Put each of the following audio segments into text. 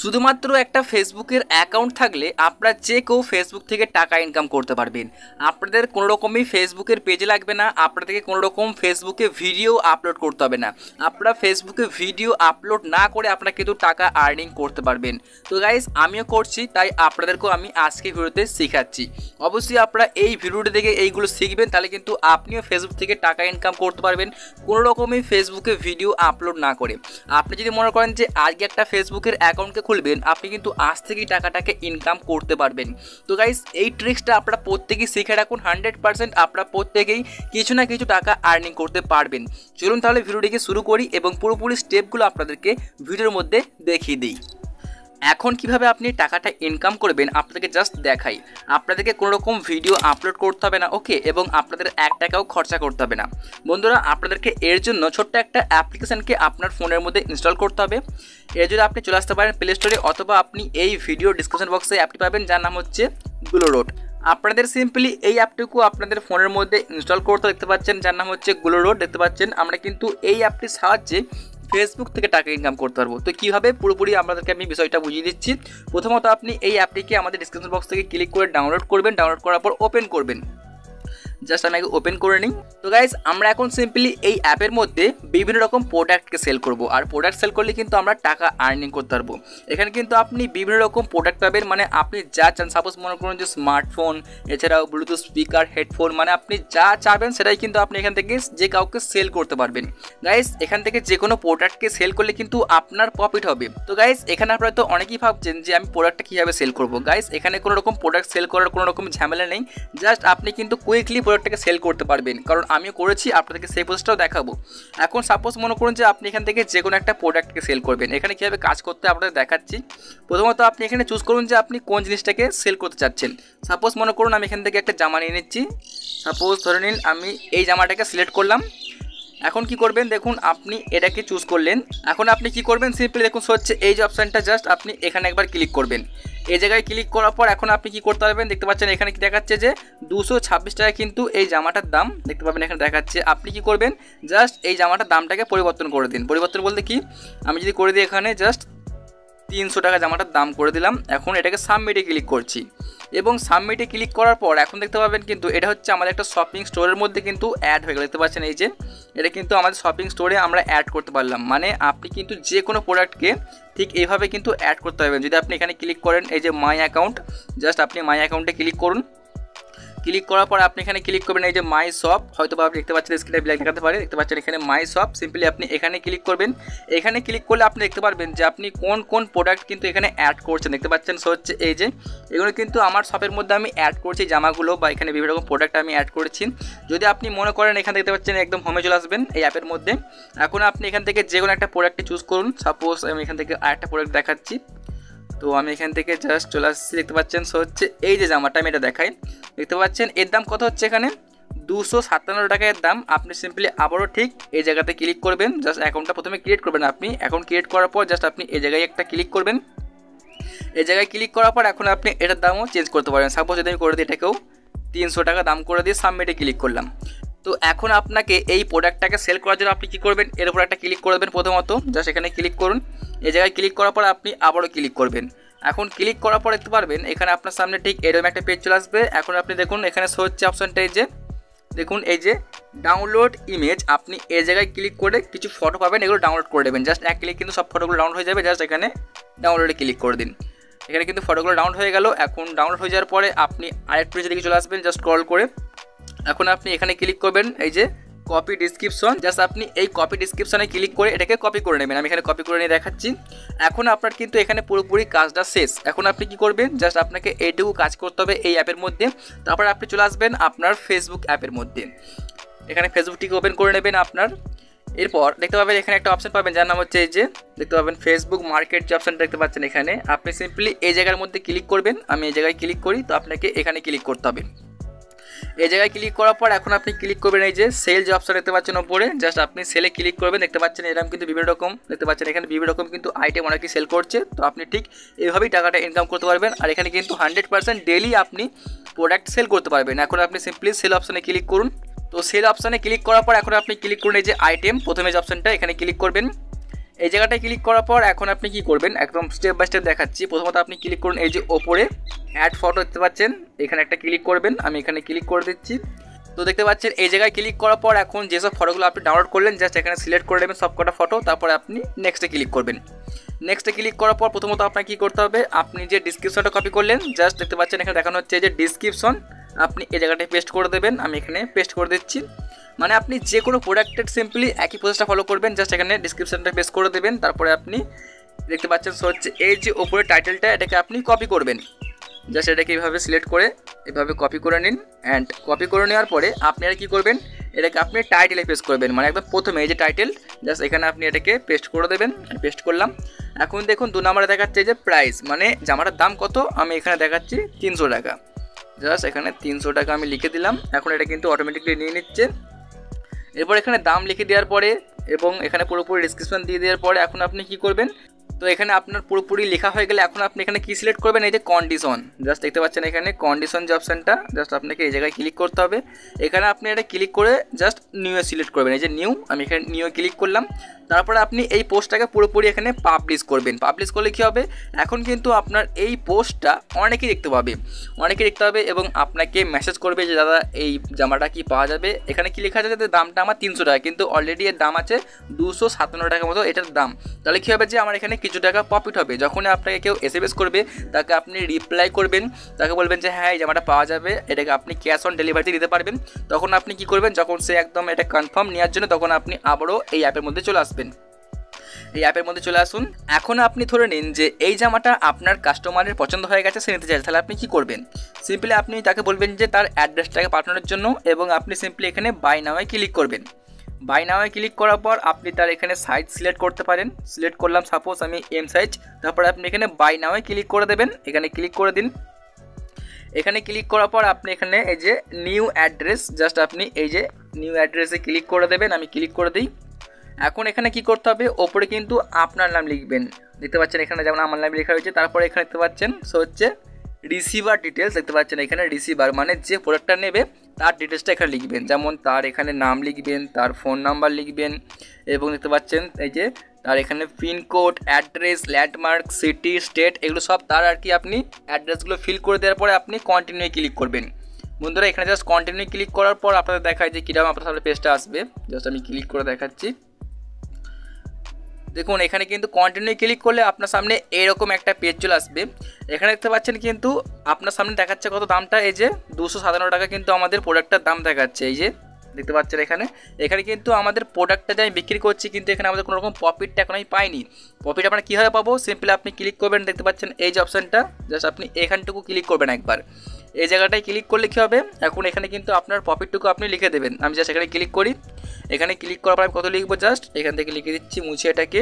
শুধুমাত্র একটা ফেসবুকের অ্যাকাউন্ট থাকলে আপনারা যে কেউ ফেসবুক থেকে টাকা ইনকাম করতে পারবেন। আপনাদের কোনো রকমই ফেসবুকের পেজ লাগবে না, আপনাদেরকে কোনো রকম ফেসবুকে ভিডিও আপলোড করতে হবে না। আপনারা ফেসবুকে ভিডিও আপলোড না করে আপনারা কিন্তু টাকা আর্নিং করতে পারবেন। তো গাইস, আমিও করছি, তাই আপনাদেরকেও আমি আজকে ভিডিওতে শেখাচ্ছি। অবশ্যই আপনারা এই ভিডিওটি দেখে এইগুলো শিখবেন, তাহলে কিন্তু আপনিও ফেসবুক থেকে টাকা ইনকাম করতে পারবেন কোনো রকমই ফেসবুকে ভিডিও আপলোড না করে। আপনি যদি মনে করেন যে আজকে একটা ফেসবুকের অ্যাকাউন্টকে খুলবেন, আপনি কিন্তু আজ থেকেই টাকাটাকে ইনকাম করতে পারবেন। তো গাইস, এই ট্রিক্সটা আপনারা প্রত্যেকেই শিখে রাখুন। 100% আপনারা প্রত্যেকেই কিছু না কিছু টাকা আর্নিং করতে পারবেন। চলুন তাহলে ভিডিওটিকে শুরু করি এবং পুরোপুরি স্টেপগুলো আপনাদেরকে ভিডিওর মধ্যে দেখিয়ে দিই। এখন কিভাবে আপনি টাকাটা ইনকাম করবেন আপনাদেরকে জাস্ট দেখাই। আপনাদেরকে কোনো রকম ভিডিও আপলোড করতে হবে না, ওকে, এবং আপনাদের 1 টাকাও খরচা করতে হবে না। বন্ধুরা, আপনাদেরকে এর জন্য ছোট্ট একটা অ্যাপ্লিকেশানকে আপনার ফোনের মধ্যে ইনস্টল করতে হবে। এর জন্য আপনি চলে আসতে পারেন প্লে স্টোরে, অথবা আপনি এই ভিডিও ডিসক্রিপশন বক্সে অ্যাপটি পাবেন, যার নাম হচ্ছে গ্লোরোড। আপনাদের সিম্পলি এই অ্যাপটুকু আপনাদের ফোনের মধ্যে ইনস্টল করতে দেখতে পাচ্ছেন, যার নাম হচ্ছে গ্লোরোড। দেখতে পাচ্ছেন আমরা কিন্তু এই অ্যাপটির সাহায্যে ফেসবুক থেকে টাকা ইনকাম করতে পারবো। তো কীভাবে পুরোপুরি আপনাদেরকে আমি বিষয়টা বুঝিয়ে দিচ্ছি। প্রথমত আপনি এই অ্যাপটিকে আমাদের ডিসক্রিপশন বক্স থেকে ক্লিক করে ডাউনলোড করবেন। ডাউনলোড করার পর ওপেন করবেন। জাস্ট আমি আগে ওপেন করে নিই। তো গাইজ, আমরা এখন সিম্পলি এই অ্যাপের মধ্যে বিভিন্ন রকম প্রোডাক্টকে সেল করব, আর প্রোডাক্ট সেল করলে কিন্তু আমরা টাকা আর্নিং করতে পারবো। এখানে কিন্তু আপনি বিভিন্ন রকম প্রোডাক্ট পাবেন, মানে আপনি যা চান, সাপোজ মনে করুন যে স্মার্টফোন, এছাড়াও ব্লুটুথ স্পিকার, হেডফোন, মানে আপনি যা চাবেন সেটাই কিন্তু আপনি এখান থেকে যে কাউকে সেল করতে পারবেন। গাইজ, এখান থেকে যে কোনো প্রোডাক্টকে সেল করলে কিন্তু আপনার প্রফিট হবে। তো গাইজ, এখানে আপনারা তো অনেকেই ভাবছেন যে আমি প্রোডাক্টটা কীভাবে সেল করবো। গাইজ, এখানে কোনো রকম প্রোডাক্ট সেল করার কোনো রকম ঝামেলা নেই। জাস্ট আপনি কিন্তু কুইকলি প্রোডাক্টটাকে সেল করতে পারবেন, কারণ আমিও করেছি, আপনাদেরকে সেই প্রসেসটাও দেখাবো। এখন সাপোজ মনে করুন যে আপনি এখান থেকে যে কোনো একটা প্রোডাক্টকে সেল করবেন। এখানে কীভাবে কাজ করতে আপনাদের দেখাচ্ছি। প্রথমত আপনি এখানে চুজ করুন যে আপনি কোন জিনিসটাকে সেল করতে চাচ্ছেন। সাপোজ মনে করুন আমি এখান থেকে একটা জামা নিয়ে নিচ্ছি। সাপোজ ধরে নিন আমি এই জামাটাকে সিলেক্ট করলাম। এখন কি করবেন, দেখুন আপনি এটাকে চুজ করলেন। এখন আপনি কি করবেন, সিম্পলি দেখুন হচ্ছে এই যে অপশানটা, জাস্ট আপনি এখানে একবার ক্লিক করবেন। এই জায়গায় ক্লিক করার পর এখন আপনি কি করতে পারবেন, দেখতে পাচ্ছেন এখানে কি দেখাচ্ছে যে 226 টাকা কিন্তু এই জামাটার দাম। দেখতে পাবেন এখানে দেখাচ্ছে। আপনি কি করবেন, জাস্ট এই জামাটার দামটাকে পরিবর্তন করে দিন। পরিবর্তন বলতে কি, আমি যদি করে দিই এখানে জাস্ট 300 টাকা জামাটার দাম করে দিলাম। এখন এটাকে সাবমিটে ক্লিক করছি, এবং সাবমিটে ক্লিক করার পর এখন দেখতে পাবেন কিন্তু এটা হচ্ছে আমাদের একটা শপিং স্টোরের মধ্যে কিন্তু অ্যাড হয়ে গেল। দেখতে পাচ্ছেন এই যে এটা কিন্তু আমাদের শপিং স্টোরে আমরা অ্যাড করতে পারলাম। মানে আপনি কিন্তু যে কোনো প্রোডাক্টকে ঠিক এইভাবে কিন্তু অ্যাড করতে পারবেন। যদি আপনি এখানে ক্লিক করেন এই যে মাই অ্যাকাউন্ট, জাস্ট আপনি মাই অ্যাকাউন্টে ক্লিক করুন। ক্লিক করার পর আপনি এখানে ক্লিক করবেন এই যে মাই শপ, হয়তো আপনি দেখতে পাচ্ছেন স্ক্রিনে ব্ল্যাক দেখাতে পারে। দেখতে পাচ্ছেন এখানে মাই শপ, সিম্পলি আপনি এখানে ক্লিক করবেন। এখানে ক্লিক করলে আপনি দেখতে পারবেন যে আপনি কোন কোন প্রোডাক্ট কিন্তু এখানে অ্যাড করছেন। দেখতে পাচ্ছেন হচ্ছে এই যে এগুলো কিন্তু আমার শপের মধ্যে আমি অ্যাড করছি জামাগুলো, বা এখানে বিভিন্ন রকম প্রোডাক্ট আমি অ্যাড করেছি। যদি আপনি মনে করেন এখানে দেখতে পাচ্ছেন একদম হোমে চলে আসবেন এই অ্যাপের মধ্যে। এখন আপনি এখান থেকে যে কোনো একটা প্রোডাক্টে চুজ করুন। সাপোজ আমি এখান থেকে আরেকটা প্রোডাক্ট দেখাচ্ছি। তো আমি এখান থেকে জাস্ট চলে আসছি। দেখতে পাচ্ছেন হচ্ছে এই যে জামাটা আমি এটা দেখাই। দেখতে পাচ্ছেন এর দাম কত হচ্ছে, এখানে 257 টাকা এর দাম। আপনি সিম্পলি আবারও ঠিক এই জায়গাতে ক্লিক করবেন। জাস্ট অ্যাকাউন্টটা প্রথমে ক্রিয়েট করবেন। আপনি অ্যাকাউন্ট ক্রিয়েট করার পর জাস্ট আপনি এই জায়গায় একটা ক্লিক করবেন। এই জায়গায় ক্লিক করার পর এখন আপনি এটার দামও চেঞ্জ করতে পারেন। সাপোজ যদি আমি করে দিই এটাকেও 300 টাকা দাম করে দিয়ে সাবমিটে ক্লিক করলাম। তো এখন আপনাকে এই প্রোডাক্টটাকে সেল করার জন্য আপনি কী করবেন, এর উপর একটা ক্লিক করবেন। প্রথমত জাস্ট এখানে ক্লিক করুন। এই জায়গায় ক্লিক করার পর আপনি আবারও ক্লিক করবেন। এখন ক্লিক করার পর দেখতে পারবেন এখানে আপনার সামনে ঠিক এরকম একটা পেজ চলে আসবে। এখন আপনি দেখুন এখানে শো হচ্ছে অপশানটা, এই যে দেখুন এই যে ডাউনলোড ইমেজ। আপনি এই জায়গায় ক্লিক করে কিছু ফটো পাবেন, এগুলো ডাউনলোড করে দেবেন। জাস্ট এক ক্লিক কিন্তু সব ফটোগুলো ডাউনলোড হয়ে যাবে। জাস্ট এখানে ডাউনলোডে ক্লিক করে দিন। এখানে কিন্তু ফটোগুলো ডাউনলোড হয়ে গেল। এখন ডাউনলোড হয়ে যাওয়ার পরে আপনি আরেকটু নিচের দিকে চলে আসবেন জাস্ট স্ক্রল করে। এখন আপনি এখানে ক্লিক করবেন এই যে কপি ডিসক্রিপশন। জাস্ট আপনি এই কপি ডিসক্রিপশনে ক্লিক করে এটাকে কপি করে নেবেন। আমি এখানে কপি করে নিয়ে দেখাচ্ছি। এখন আপনার কিন্তু এখানে পুরোপুরি কাজটা শেষ। এখন আপনি কি করবেন, জাস্ট আপনাকে এইটুকু কাজ করতে হবে এই অ্যাপের মধ্যে। তারপর আপনি চলে আসবেন আপনার ফেসবুক অ্যাপের মধ্যে। এখানে ফেসবুকটিকে ওপেন করে নেবেন আপনার। এরপর দেখতে পাবেন এখানে একটা অপশান পাবেন, যার নাম হচ্ছে এই যে দেখতে পাবেন ফেসবুক মার্কেট। যে অপশানটা দেখতে পাচ্ছেন এখানে, আপনি সিম্পলি এই জায়গার মধ্যে ক্লিক করবেন। আমি এই জায়গায় ক্লিক করি, তো আপনাকে এখানে ক্লিক করতে হবে। এই জায়গায় ক্লিক করার পর এখন আপনি ক্লিক করবেন এই যে সেল যে অপশন দেখতে পাচ্ছেন উপরে, জাস্ট আপনি সেলে ক্লিক করবেন। দেখতে পাচ্ছেন এরকম কিন্তু বিভিন্ন রকম দেখতে পাচ্ছেন এখানে বিভিন্ন রকম কিন্তু আইটেম অনেকে সেল করছে। তো আপনি ঠিক এইভাবেই টাকাটা ইনকাম করতে পারবেন। আর এখানে কিন্তু 100% ডেইলি আপনি প্রোডাক্ট সেল করতে পারবেন। এখন আপনি সিম্পলি সেল অপশানে ক্লিক করুন। তো সেল অপশানে ক্লিক করার পর এখন আপনি ক্লিক করুন এই যে আইটেম, প্রথমে যে অপশানটা এখানে ক্লিক করবেন। এই জায়গাটায় ক্লিক করার পর এখন আপনি কি করবেন, একদম স্টেপ বাই স্টেপ দেখাচ্ছি। প্রথমত আপনি ক্লিক করুন এই যে ওপরে অ্যাড ফটো দেখতে পাচ্ছেন, এখানে একটা ক্লিক করবেন। আমি এখানে ক্লিক করে দিচ্ছি। তো দেখতে পাচ্ছেন এই জায়গায় ক্লিক করার পর এখন যেসব ফটোগুলো আপনি ডাউনলোড করলেন জাস্ট এখানে সিলেক্ট করে নেবেন সব কটা ফটো, তারপরে আপনি নেক্সটে ক্লিক করবেন। নেক্সটে ক্লিক করার পর প্রথমত আপনাকে কী করতে হবে, আপনি যে ডিসক্রিপশনটা কপি করলেন জাস্ট দেখতে পাচ্ছেন এখানে দেখানো হচ্ছে যে ডিসক্রিপশন, আপনি এই জায়গাটায় পেস্ট করে দেবেন। আমি এখানে পেস্ট করে দিচ্ছি। মানে আপনি যে কোনো প্রোডাক্টের সিম্পলি একই প্রসেসটা ফলো করবেন, জাস্ট এখানে ডিসক্রিপশনটা পেস্ট করে দেবেন। তারপরে আপনি দেখতে পাচ্ছেন হচ্ছে এই যে ওপরে টাইটেলটা এটাকে আপনি কপি করবেন। জাস্ট এটাকে এইভাবে সিলেক্ট করে এভাবে কপি করে নিন। অ্যান্ড কপি করে নেওয়ার পরে আপনি আর কী করবেন, এটাকে আপনি টাইটেলে পেস্ট করবেন, মানে একদম প্রথমে এই যে টাইটেল জাস্ট এখানে আপনি এটাকে পেস্ট করে দেবেন। পেস্ট করলাম। এখন দেখুন 2 নম্বরে দেখাচ্ছে যে প্রাইস, মানে জামাটার দাম কত, আমি এখানে দেখাচ্ছি 300 টাকা। জাস্ট এখানে 300 টাকা আমি লিখে দিলাম। এখন এটা কিন্তু অটোমেটিকলি নিয়ে নিচ্ছে। এরপর এখানে দাম লিখে দেওয়ার পরে এবং এখানে পুরোপুরি ডিসক্রিপশন দিয়ে দেওয়ার পরে এখন আপনি কি করবেন, তো এখানে আপনার পুরোপুরি লেখা হয়ে গেলে এখন আপনি এখানে কি সিলেক্ট করবেন, এই যে কন্ডিশন, জাস্ট দেখতে পাচ্ছেন এখানে কন্ডিশন যে অপশানটা জাস্ট আপনাকে এই জায়গায় ক্লিক করতে হবে। এখানে আপনি এটা ক্লিক করে জাস্ট নিউ সিলেক্ট করবেন, এই যে নিউ, আমি এখানে নিউ ক্লিক করলাম। তারপরে আপনি এই পোস্টটাকে পুরোপুরি এখানে পাবলিশ করবেন। পাবলিশ করলে কী হবে, এখন কিন্তু আপনার এই পোস্টটা অনেকেই দেখতে পাবে, এবং আপনাকে মেসেজ করবে যে দাদা এই জামাটা কি পাওয়া যাবে। এখানে কি লেখা আছে যে দামটা আমার 300 টাকা, কিন্তু অলরেডি এর দাম আছে 257 টাকার মতো এটার দাম। তাহলে কী হবে যে আমার এখানে কিছু টাকা প্রফিট হবে। যখন আপনাকে কেউ SMS করবে তাকে আপনি রিপ্লাই করবেন, তাকে বলবেন যে হ্যাঁ এই জামাটা পাওয়া যাবে, এটাকে আপনি ক্যাশ অন ডেলিভারি দিতে পারবেন। তখন আপনি কি করবেন, যখন সে একদম এটা কনফার্ম নেওয়ার জন্য তখন আপনি আবারও এই অ্যাপের মধ্যে চলে আসবেন। এই অ্যাপের মধ্যে চলে আসুন। এখন আপনি ধরে নিন যে এই জামাটা আপনার কাস্টমারের পছন্দ হয়ে গেছে, সে নিতে চাইছে, তাহলে আপনি কি করবেন, সিম্পলি আপনি তাকে বলবেন যে তার অ্যাড্রেসটাকে পাঠানোর জন্য, এবং আপনি সিম্পলি এখানে বাই নাওয়ে ক্লিক করবেন। বাই নাওয়ে ক্লিক করার পর আপনি তার এখানে সাইজ সিলেক্ট করতে পারেন। সিলেক্ট করলাম সাপোজ আমি এম সাইজ, তারপরে আপনি এখানে বাই নাওয়ে ক্লিক করে দেবেন। এখানে ক্লিক করে দিন। এখানে ক্লিক করার পর আপনি এখানে এই যে নিউ অ্যাড্রেস, জাস্ট আপনি এই যে নিউ অ্যাড্রেসে ক্লিক করে দেবেন। আমি ক্লিক করে দিই। এখন এখানে কি করতে হবে, ওপরে কিন্তু আপনার নাম লিখবেন। দেখতে পাচ্ছেন এখানে যেমন আমার নাম লেখা হয়েছে, তারপরে এখানে দেখতে পাচ্ছেন হচ্ছে রিসিভার ডিটেলস, দেখতে পাচ্ছেন এখানে রিসিভার মানে যে প্রোডাক্টটা নেবে তার ডিটেলসটা এখানে লিখবেন, যেমন তার এখানে নাম লিখবেন, তার ফোন নাম্বার লিখবেন, এবং দেখতে পাচ্ছেন এই যে তার এখানে pincode, address, landmark, city, state, এগুলো সব তার আর কি আপনি অ্যাড্রেসগুলো ফিল করে দেওয়ার পরে আপনি কন্টিনিউ ক্লিক করবেন। বন্ধুরা এখানে জাস্ট কন্টিনিউ ক্লিক করার পর আপনাদের দেখায় যে কীরকম আপনার সামনে পেজটা আসবে। জাস্ট আমি ক্লিক করে দেখাচ্ছি। দেখুন এখানে কিন্তু কন্টিনিউ ক্লিক করলে আপনার সামনে এরকম একটা পেজ চলে আসবে। এখানে দেখতে পাচ্ছেন কিন্তু আপনার সামনে দেখাচ্ছে কত দামটা, এই যে 257 টাকা কিন্তু আমাদের প্রোডাক্টটার দাম দেখাচ্ছে। এই যে দেখতে পাচ্ছেন এখানে কিন্তু আমাদের প্রোডাক্টটা যে আমি বিক্রি করছি, কিন্তু এখানে আমাদের কোনো রকম প্রফিটটা এখন আমি পাইনি। প্রফিট আপনারা কীভাবে পাবো, সিম্পলি আপনি ক্লিক করবেন, দেখতে পাচ্ছেন এই যে অপশানটা, জাস্ট আপনি এখানটুকু ক্লিক করবেন একবার। এই জায়গাটায় ক্লিক করলে কী হবে, এখন এখানে কিন্তু আপনার প্রফিটটুকু আপনি লিখে দেবেন। আমি জাস্ট এখানে ক্লিক করি। এখানে ক্লিক করার পর আমি কত লিখবো, জাস্ট এখান থেকে লিখে দিচ্ছি মুছে এটাকে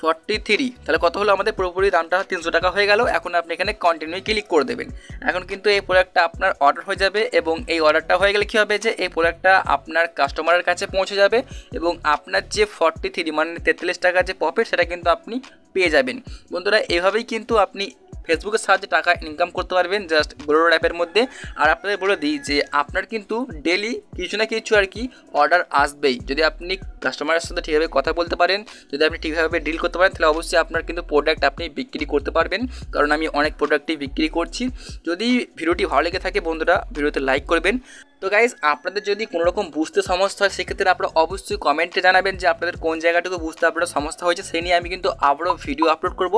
43। তাহলে কত হলো, আমাদের পুরোপুরি দামটা 300 টাকা হয়ে গেল। এখন আপনি এখানে কন্টিনিউ ক্লিক করে দেবেন। এখন কিন্তু এই প্রোডাক্টটা আপনার অর্ডার হয়ে যাবে, এবং এই অর্ডারটা হয়ে গেলে কী হবে যে এই প্রোডাক্টটা আপনার কাস্টমারের কাছে পৌঁছে যাবে, এবং আপনার যে 43 মানে 43 টাকা যে প্রফিট সেটা কিন্তু আপনি পেয়ে যাবেন। বন্ধুরা এভাবেই কিন্তু আপনি ফেসবুকের সাহায্যে টাকা ইনকাম করতে পারবেন জাস্ট গ্রোর অ্যাপের মধ্যে। আর আপনাদের বলে দিই যে আপনার কিন্তু ডেলি কিছু না কিছু আর কি অর্ডার আসবেই, যদি আপনি কাস্টমারের সাথে ঠিকভাবে কথা বলতে পারেন, যদি আপনি ঠিকভাবে ডিল করতে পারেন, তাহলে অবশ্যই আপনার কিন্তু প্রোডাক্ট আপনি বিক্রি করতে পারবেন। কারণ আমি অনেক প্রোডাক্টই বিক্রি করছি। যদি ভিডিওটি ভালো লেগে থাকে বন্ধুরা ভিডিওতে লাইক করবেন। তো গাইজ আপনাদের যদি কোনো রকম বুঝতে সমস্যা হয় সেক্ষেত্রে আপনারা অবশ্যই কমেন্টে জানাবেন যে আপনাদের কোন জায়গাটুকু বুঝতে আপনার সমস্যা হয়েছে, সেই নিয়ে আমি কিন্তু আবারও ভিডিও আপলোড করব।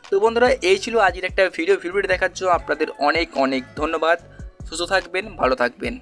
তো বন্ধুরা এই ছিল আজকের একটা ভিডিওটি দেখার জন্য আপনাদের অনেক অনেক ধন্যবাদ। সুস্থ থাকবেন, ভালো থাকবেন।